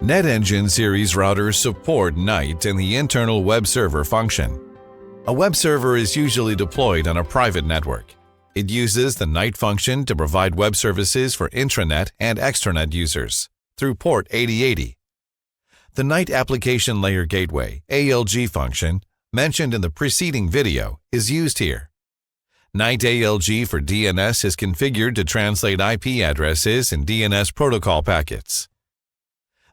NetEngine series routers support NAT and the internal web server function. A web server is usually deployed on a private network. It uses the NAT function to provide web services for intranet and extranet users through port 8080. The NAT Application Layer Gateway (ALG) function mentioned in the preceding video is used here. NAT ALG for DNS is configured to translate IP addresses in DNS protocol packets.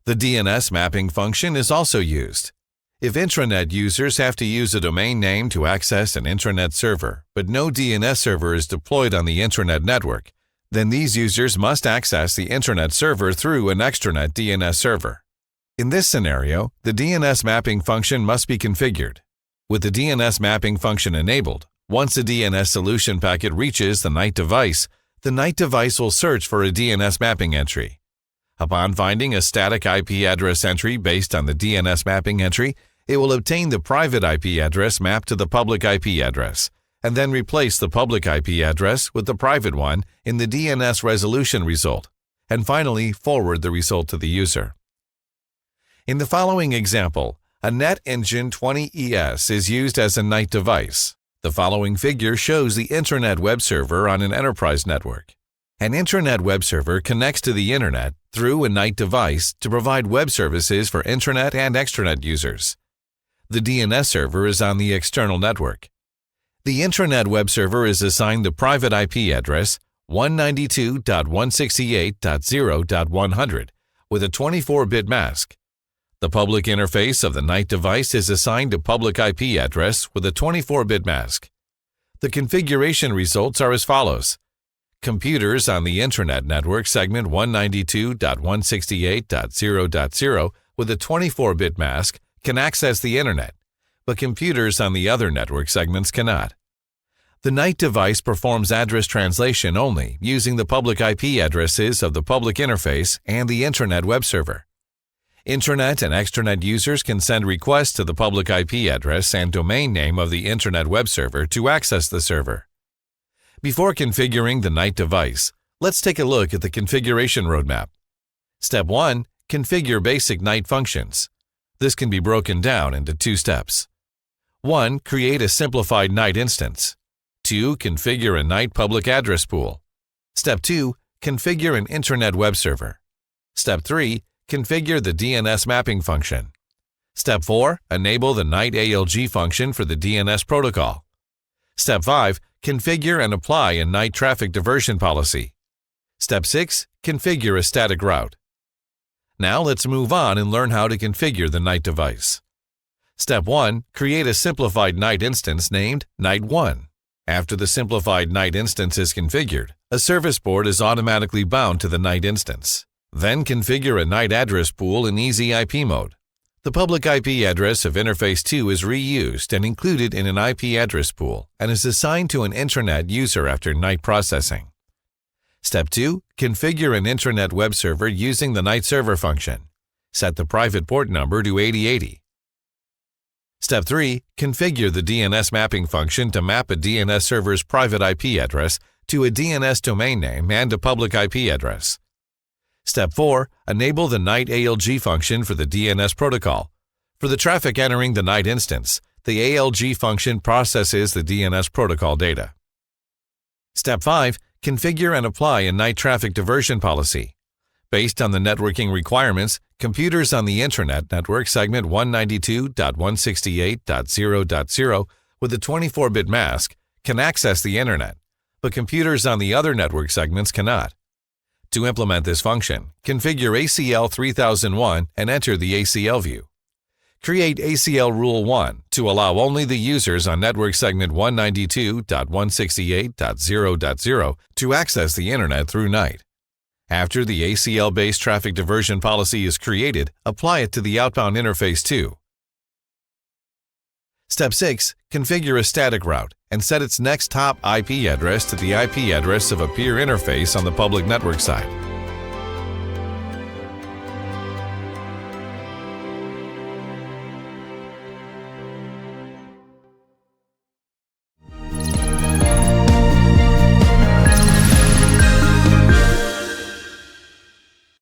The DNS mapping function is also used. If intranet users have to use a domain name to access an intranet server, but no DNS server is deployed on the intranet network, then these users must access the intranet server through an extranet DNS server. In this scenario, the DNS mapping function must be configured. With the DNS mapping function enabled, once a DNS solution packet reaches the NAT device will search for a DNS mapping entry. Upon finding a static IP address entry based on the DNS mapping entry, it will obtain the private IP address mapped to the public IP address, and then replace the public IP address with the private one in the DNS resolution result, and finally forward the result to the user. In the following example, a NetEngine 20ES is used as a NAT device. The following figure shows the intranet web server on an enterprise network. An intranet web server connects to the internet through a NAT device to provide web services for intranet and extranet users. The DNS server is on the external network. The intranet web server is assigned the private IP address 192.168.0.100 with a 24-bit mask. The public interface of the NAT device is assigned a public IP address with a 24-bit mask. The configuration results are as follows. Computers on the intranet network segment 192.168.0.0 with a 24-bit mask can access the internet, but computers on the other network segments cannot. The NAT device performs address translation only using the public IP addresses of the public interface and the intranet web server. Intranet and extranet users can send requests to the public IP address and domain name of the intranet web server to access the server. Before configuring the NAT device, let's take a look at the configuration roadmap. Step 1. Configure basic NAT functions. This can be broken down into two steps. 1. Create a simplified NAT instance. 2. Configure a NAT public address pool. Step 2. Configure an intranet web server. Step 3. Configure the DNS mapping function. Step 4. Enable the NAT ALG function for the DNS protocol. Step 5. Configure and apply a NAT traffic diversion policy. Step 6. Configure a static route. Now let's move on and learn how to configure the NAT device. Step 1. Create a simplified NAT instance named NAT1. After the simplified NAT instance is configured, a service port is automatically bound to the NAT instance. Then configure a NAT address pool in Easy IP mode. The public IP address of interface 2 is reused and included in an IP address pool and is assigned to an intranet user after NAT processing. Step 2. Configure an intranet web server using the NAT server function. Set the private port number to 8080. Step 3. Configure the DNS mapping function to map a DNS server's private IP address to a DNS domain name and a public IP address. Step 4. Enable the NAT ALG function for the DNS protocol. For the traffic entering the NAT instance, the ALG function processes the DNS protocol data. Step 5. Configure and apply a NAT traffic diversion policy. Based on the networking requirements, computers on the intranet network segment 192.168.0.0 with a 24-bit mask can access the internet, but computers on the other network segments cannot. To implement this function, configure ACL 3001 and enter the ACL view. Create ACL Rule 1 to allow only the users on network segment 192.168.0.0 to access the internet through NAT. After the ACL-based traffic diversion policy is created, apply it to the outbound interface 2. Step 6. Configure a static route and set its next top IP address to the IP address of a peer interface on the public network side.